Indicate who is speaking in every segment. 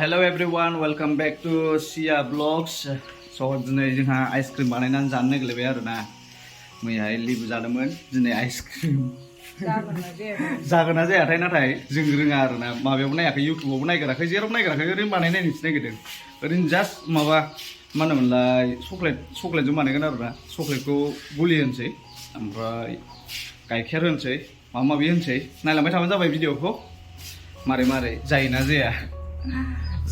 Speaker 1: Hello everyone, welcome back to Sia Vlogs. So today जोंहा ice cream बानायनानै जानो नागिरबाय आरो ना। मैयाहाय लिबु जादोंमोन, दिनै आइसक्रिम जागोना जायाथाय नाथाय जों रोङा आरो ना। माबायावबो नायाखै, इउट्युबावबो नायगोराखै, जेरावबो नायगोराखै, ओरैनो बानायनायनोसो नागिरदों। ओरैनो जास्ट माबा मा होनोमोनलाय चक्लेटजों बानायगोन आरो ना। चक्लेटखौ गुलि होनोसै, ओमफ्राय गाइखेर होनोसै, माबा माबि होनोसै। नायलांबाय थाबानो जाबाय भिडिअखौ। मारै मारै जायोना जाया।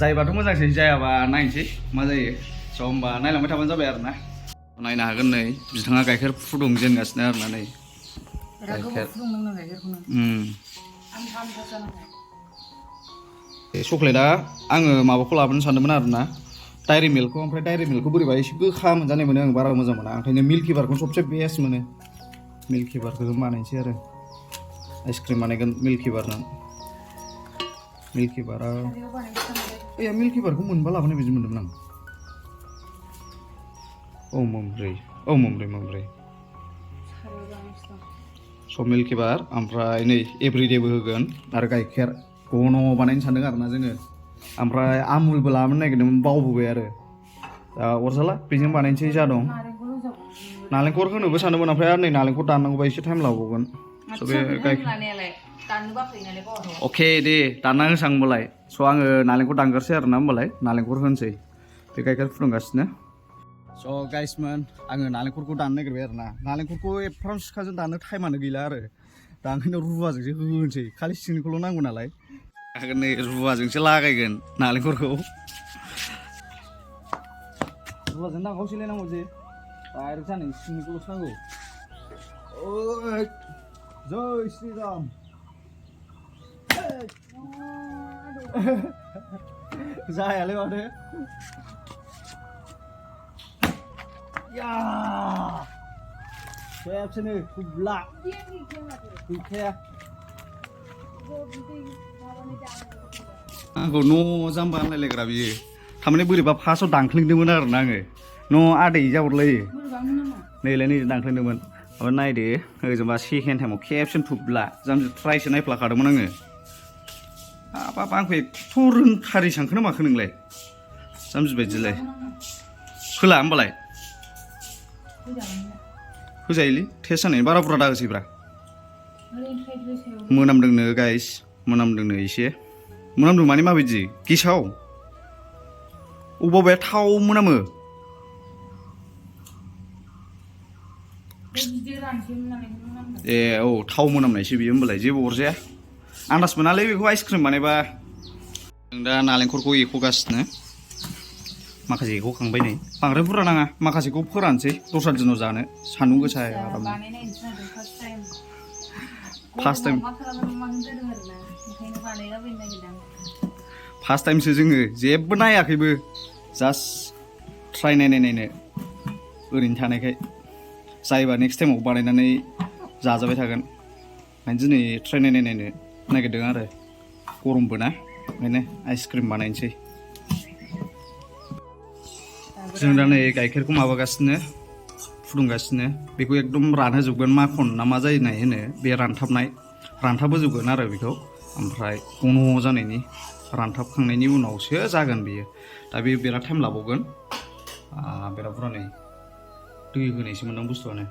Speaker 1: जायोबाथ' मोजांसै, जायाबा नायनोसै मा जायो। स' होमबा नायलांबाय थाबानो जाबाय आरो ना। नायनो हागोन नै बिथाङा गाइखेर फुदुंजेनगासिनो आरो ना नै। गाइखेर चक्लेटआ आङो माबाखौ लाबोनो सानदोंमोन आरो ना, डायरि मिल्कखौ। ओमफ्राय डायरि मिल्कखौ बोरैबा एसे गोखा मोनजानाय मोनो आं, बारा मोजां मोना। ओंखायनो मिल्कि बारखौ सबसे बेस्ट मोनो। मिल्कि बारखौ बानायनोसै आरो आइसक्रिम बानायगोन मिल्कि बारजों। मिल्कि बारा मिल्कि बारखौ मोनबा लाबोनाय बायदि मोनदोंमोन आं। मोनब्रै स' मिल्कि बार, ओमफ्राय नै एभ्रिडेबो होगोन आरो गाइखेर घन' बानायनो सानदों आरो ना जोङो। ओमफ्राय आमुलबो लाबोनो नागिरदोंमोन, बावबोबाय आरो दा अरजाला, बेजों बानायनोसै जा दं। नालेंखर होनोबो सानदोंमोन, ओमफ्राय आरो नै नालेंखर दाननांगौबा एसे टाइम लाबावगोन। स' बे अके दे दानना होसां होमबालाय। स' आङो नालेंखर दानगारसै आरो ना होमबालाय, नालेंखर होनोसै। बे गाइखेर फुदुंगासिनो। स' गाइसमोन, आङो नालेंखरखौ दाननो नागिरबाय आरो ना। नालेंखरखौ एफ्राम सिखाजों दाननो टाइमानो गैला आरो दा ओंखायनो रुवाजोंसो होनोसै, खालि सिंनिखौल' नांगौ नालाय। नै रुवाजोंसो लागायगोन नालेंखरखौ। रुवाजों नांगौसैलाय नांगौ जे डाइरेक्ट जानाय सिंनिखौल'सो नांगौ। जय श्रीराम। जायालै माथो। खेबसेनो थुब्ला गैखाया। आंखौ न' जाम्बा होनलायलायग्रा बियो। थारमाने बोरैबा फार्स्टआव दानख्लिंदोंमोन आरो ना आङो। न' आदै जाहरलायो। नैलाय नै दानख्लिंदोंमोन। ओमफ्राय नायदो ओजोंबा सेकेन्ड टाइमाव खेबसेनो थुब्ला। जाम्बि ट्रायसो नायफ्लाखादोंमोन आङो। हाबाब आंखौ एथ' रोंथारै सानखोना माखो नोंलाय? जाम्बि बायदिलाय। होला होमबालाय होजायोलै, टेस्ट जानायनि। बारा बुरजा दाहोसैब्रा। मोनामदोंनो गाइस, मोनामदोंनो एसे। मोनामदों माने माबायदि? गेसाव अबेबा थाव मोनामो। ए औ, थाव मोनामनायसो बियो होमबालाय, जेबो अरजाया। आन्दाज मोनालै बेखौ आइसक्रिम बानायबा। जों दा नालेंखरखौ एख'गासिनो। माखासे एख'खांबाय नै, बांद्राय बुरजा नाङा। माखासेखौ फोरानसै दस्रा दिनाव जानो, सान्दुं गोसायाव आराम। फार्स्ट टाइमसो जोङो, जेबो नायाखैबो, जास्ट ट्राय नायनो ओरैनो थानायखाय। जायोबा नेक्स्ट टाइमाव बानायनानै जाजाबाय थागोन। ओंखायनो दिनै ट्राय नायनो नागिरदों आरो गरमबो ना, ओंखायनो आइसक्रिम बानायनोसै। जों दा नै गाइखेरखौ माबागासिनो, फुदुंगासिनो। बेखौ एकदम रानहोजोबगोन, माखन ना मा जानाय होनो बे, रानथाबहोजोबगोन आरो बेखौ। ओमफ्राय घन' जानायनि, रानथाबखांनायनि उनावसो जागोन बेयो। दा बे बिराद टाइम लाबावगोन। बिराद बुरजा नै दै होनायसो मोनदां बुस्थुआनो।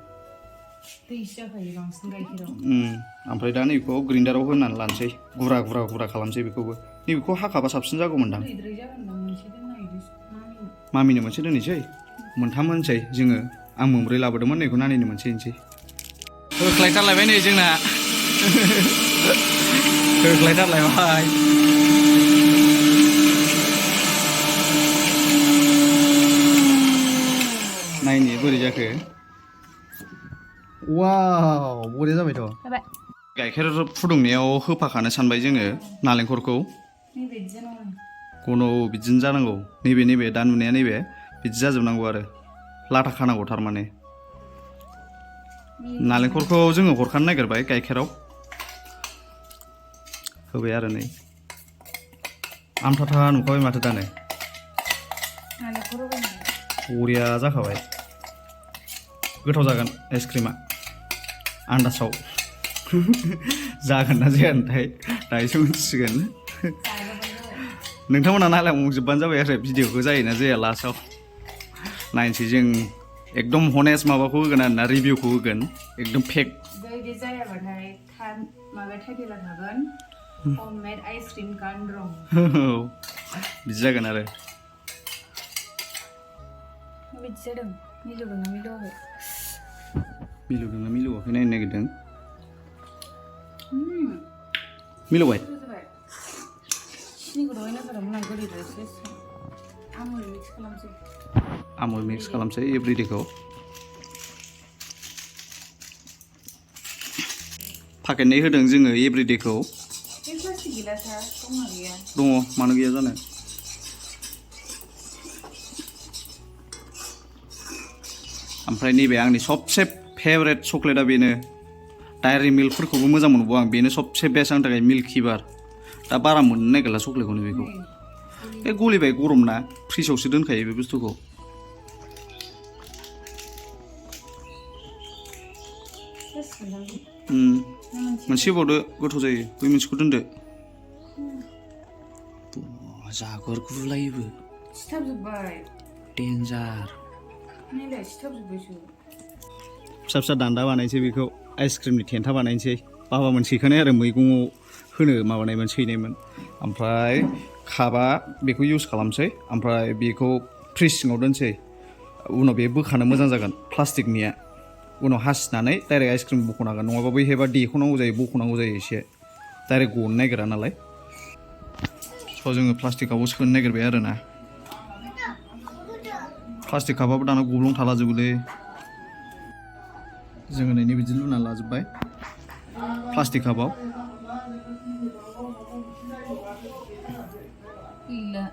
Speaker 1: ओमफ्राय दा नैबेखौ ग्रिन्डाराव होनानै लानोसै, गुरा खालामसै बेखौबो। नैबेखौ हाखाबा साबसिन जागौमोनदां। मामिनो मोनसे दोननोसै, मोनथाम होनसै जोङो। आं मोनब्रै लाबोदोंमोन, नैखौ नानिनो मोनसे होनसै। होख्लायथारलायबाय नै जोंना। होख्लायथारलायबाय। नायनि बोरै जाखो। वाव, बरिया जाबायथ'। गाइखेर फुदुंनायाव होफाखानो सानबाय जोङो नालेंखरखौ। घन' बिदिनो जानांगौ। नैबे दा नुनाया नैबे बिदि जाजोबनांगौ आरो लाथा खानांगौ थारमाने। नालेंखरखौ जोङो हरखानो नागिरबाय गाइखेराव होबाय आरो नै आमथाथा नुखाबाय माथो दानो। बरिया जाखाबाय। गोथाव जागोन आइसक्रिमा आन्दासाव। जागोन ना जायाथाय दायोसो मिथिसिगोन। नोंथांमोना नायलांजोबबानो जाबाय आरो भिडिअखौ जायोना जाया लास्टआव नायनोसै जों एकदम हनेस्ट माबाखौ होगोन आरोना रिभिउखौ होगोन एकदम फेक
Speaker 2: बेबायदि जायाबाथाय माबा टाइटेला थागोन हममेड आइसक्रिम गानड्रम
Speaker 1: बिदि जागोन आरो
Speaker 2: बिदि जादों मिलौदोंना मिलौआखै
Speaker 1: मिलौदोंना मिलौआखै नायनो नागिरदों मिलौबाय
Speaker 2: सिनिखौ दहाय नागारदोंमोन आं गोदैद्रायसो
Speaker 1: आमुल मिक्स खालामसै एभ्रिडेखौ पाकेटनै होदों जोङो एभ्रिडेखौ दङ मानो गैया जानो ओमफ्राय नैबे आंनि सबसे फेभरेट चक्लेटआ बेनो डायरी मिल्कफोरखौबो मोजां मोनबो आं बेनो सबसे बेस्ट आंनि थाखाय मिल्कि बार दा बारा मोननो नागिरला चक्लेटखौनो बेखौ बे गलिबाय गरम ना फ्रिजआवसो दोनखायो बे बुस्थुखौ मोनसे होबावदो गोथाव जायो बै मोनसेखौ दोनदो जागोर गुलायोबो
Speaker 2: सिथाबजोब्बाय
Speaker 1: डेन्जार
Speaker 2: नायलाय सिथाबजोब्बायसो
Speaker 1: फिसा फिसा दान्दा बानायनोसै बेखौ आइसक्रिमनि थेन्था बानायनोसै बाबामोन सैखानाय आरो मैगङाव होनो माबानायमोन सैनायमोन ओमफ्राय कापआ बेखौ इउज खालामसै ओमफ्राय बेखौ फ्रिज सिङाव दोनसै उनाव बे बोखानो मोजां जागोन प्लास्टिकनिया उनाव हासिनानै डाइरेक्ट आइसक्रिम बख'नो हागोन नङाबा बैहायबा देख'नांगौ जायो बख'नांगौ जायो एसे डाइरेक्ट गनो नागिरा नालाय स' जोङो प्लास्टिकआवबो सोनो नागिरबाय आरो ना प्लास्टिक कापआबो दाना गब्लं थालाजोबोलै जोङो नै बिदि लुना लाजोब्बाय प्लास्टिक कापआव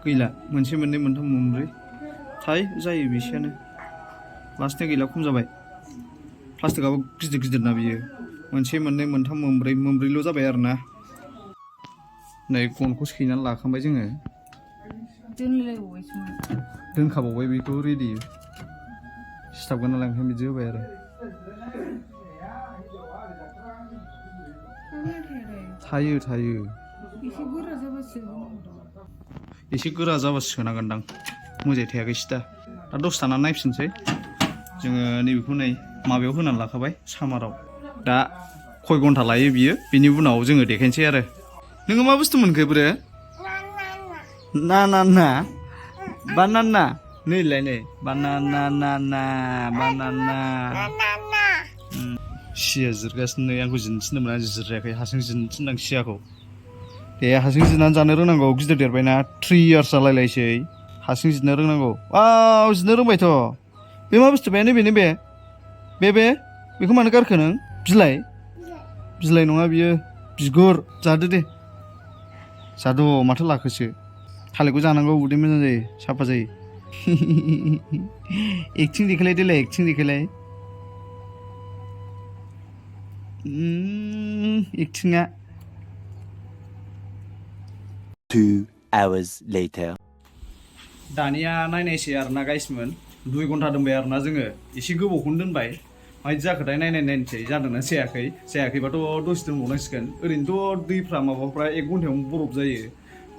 Speaker 1: गैला मोनसे मोननै मोनथाम मोनब्रै जायो बेसेयानो लास्टनिया गैला खम जाबाय प्लास्टिकआबो गिदिर गिदिर ना बियो मोनसे मोननै मोनथाम मोनब्रैल' जाबाय आरो ना नै गनखौ सैनानै लाखांबाय जोङो दोनखाबावबाय बेखौ रेडि सिथाबगोन नालाय ओंखायनो बिदि होबाय आरो थायो एसे गोरा जाबासो सोनांगोनदां मोजाङै थायाखै सिदा दा दसे थानानै नायफिनसै जोङो नैबेखौ नै माबायाव होनानै लाखाबाय सामाराव दा खय घन्टा लायो बियो बिनि उनाव जोङो देखायनोसै आरो नोङो मा बुस्थु मोनखो ब्रो ना बानाना नैलाय नै बानाना सिया जिरगासिनो नै आंखौ जिरनो थिनदोंमोन आं जिरायाखै हारसिं जिरनो थिनदों सियाखौ दे हारसिं जिरनानै जानो रोंनांगौ गिदिर देरबायना 3 इयार्स जालायलायसै हारसिं जिरनो रोंनांगौ जिरनो रोंबायथ' बे मा बुस्थु बे नैबे बेखौ मानो गारखो नों बिलाइ नङा बियो बिगुर जादो दे जाद' माथो लाखोसो थालिरखौ जानांगौ उदै मोजां जायो साफा जायो एक्टिं देखायलाय देलाय एक्टिं देखायलाय एक्टिंआ
Speaker 3: 2 hours later
Speaker 1: दानिया नायनायसै आरोना गाइसमोन 2 घन्टा दोनबाय आरोना जोङो एसे गोबावखौनो दोनबाय मायदि जाखोथाय नायनोसै जादोंना जायाखैबाथ' दसे दोनबावनांसिगोन ओरैनोथ' दैफ्रा माबाफ्रा 1 घन्टायावनो बरफ जायो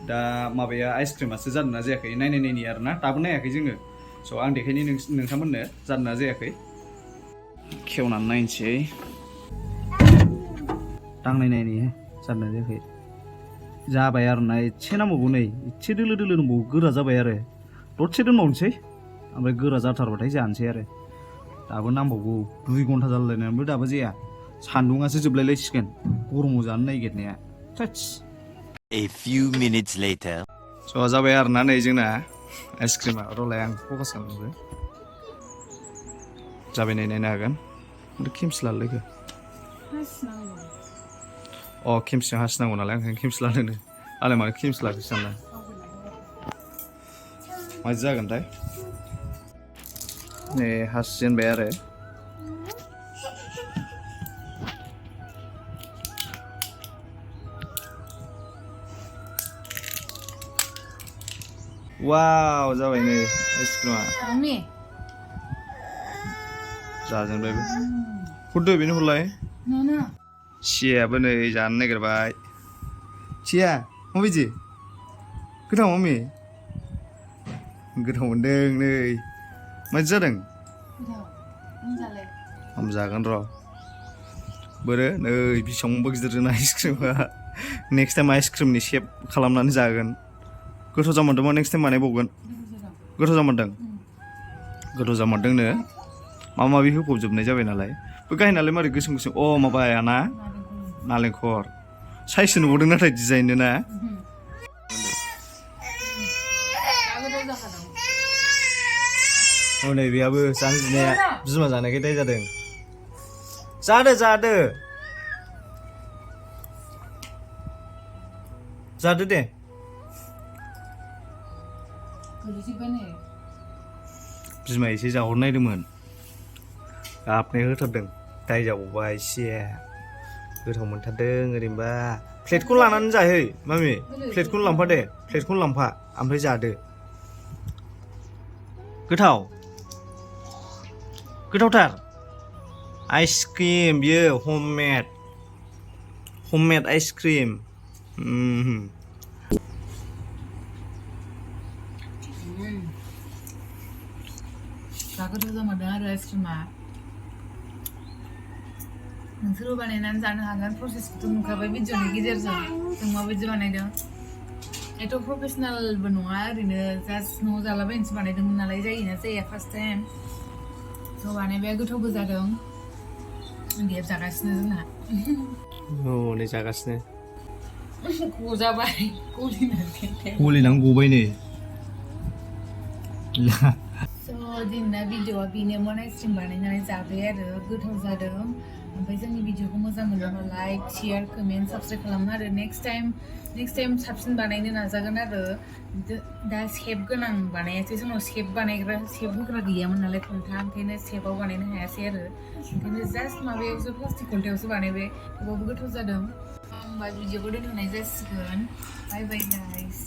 Speaker 1: दा माबाया आइसक्रिमासो जादोंना जायाखै नायनायनि आरोना दाबो नायाखै जोङो स' आं देखायनि नोंथांमोननो जादोंना जायाखै खेवनानै नायनोसै दांनायनायनि जादोंना जायाखै जाबाय आरोना एसे नांबावगौ नै एसे दोलो दंबावो गोरा जाबाय आरो दसे दोनबावनोसै ओमफ्राय गोरा जाथारबाथाय जानोसै आरो दाबो नांबावगौ 2 घन्टा जालायनानैबो दाबो जाया सान्दुङासो जोबलायलायसिगोन गरमाव जानो नागिरनाया
Speaker 3: A few minutes later
Speaker 1: स' जाबाय आरोना नै जोंना आइसक्रिमा रलाय आं फकास खालामनोबो जाबाय नायनो हागोन खेमसि लालायखो खेमसिजों हासिनांगौ नालाय ओंखायनो खेमसि लानो आलाय मानो खेमसि लाखोसै सानला मादि जागोनथाय नै हासिजेनबाय आरो वाव जाबाय नै आइसक्रिमा जाजेनबायबो हरदो बेनो हरलाय सियाबो नै जानो नागिरबाय सिया माबायदि गोथाव मामि गोथाव मोनदों नै माबायदि जादों आं जागोन र' बोरो नै बेसेबांबा गिदिर जोंना आइसक्रिमा नेक्स्ट टाइम आइसक्रिमनि शेप खालामनानै जागोन गोथाव जामारदोंबा नेक्स्ट टाइम बानायबावगोन गोथाव जामारदों गोथाव जामारदोंनो माबा माबि होफबजोबनाय जाबाय नालाय बे गाहायनालाय मारै गोसोम गोसोम अ माबाया ना नालेंखर साइज नुबावदों नाथाय डिजाइन ना हनै बेहाबो जानो गिनाया बिमा जानायखाय दाय जादों जादो दे बिमा एसे जाहरनायदोंमोन गाबनाय होथारदों दाय जाबावबाय एसे गोथाव मोनथारदों ओरैनोबा प्लेटखौ लानानै जाहै मामि प्लेटखौनो लांफा दे प्लेटखौनो लांफा ओमफ्राय जादो गोथावथार आइसक्रिम बियो हममेड आइसक्रिम
Speaker 2: गोथाव जामारदों आरो आइसक्रिमा नोंसोरबो बानायनानै जानो हागोन प्रसेसखौथ' नुखाबाय भिडिअनि गेजेरजों जों माबायदि बानायदों एथ' प्रफेसनेलबो नङा ओरैनो जास्ट न'आव जालाबायनोसो बानायदोंमोन नालाय जायोना जाया फार्स्ट टाइम थ' बानायबाय गोथावबो जादों दे जागासिनो जोंना
Speaker 1: नै जागासिनो
Speaker 2: गजाबाय
Speaker 1: गलिनानै गबाय नै
Speaker 2: स' दिनैना भिडिअआ बेनोमोन आइसक्रिम बानायनानै जाबाय आरो गोथाव जादों ओमफ्राय जोंनि भिडिअखौ मोजां मोनोबा लाइक शेयार कमेन्ट साबस्क्राइब खालामनो आरो नेक्स्ट टाइम साबसिन बानायनो नाजागोन आरो दा शेप गोनां बानायासै जोंनाव शेप होग्रा गैयामोन नालाय खन्था ओंखायनो शेपआव बानायनो हायासै आरो ओंखायनो जास्ट माबायावसो प्लास्टिक खन्थायावसो बानायबाय थेवबाबो गोथाव जादों होमबा भिडिअखौ दोनथ'नाय जासिगोन बाय बाय गाइस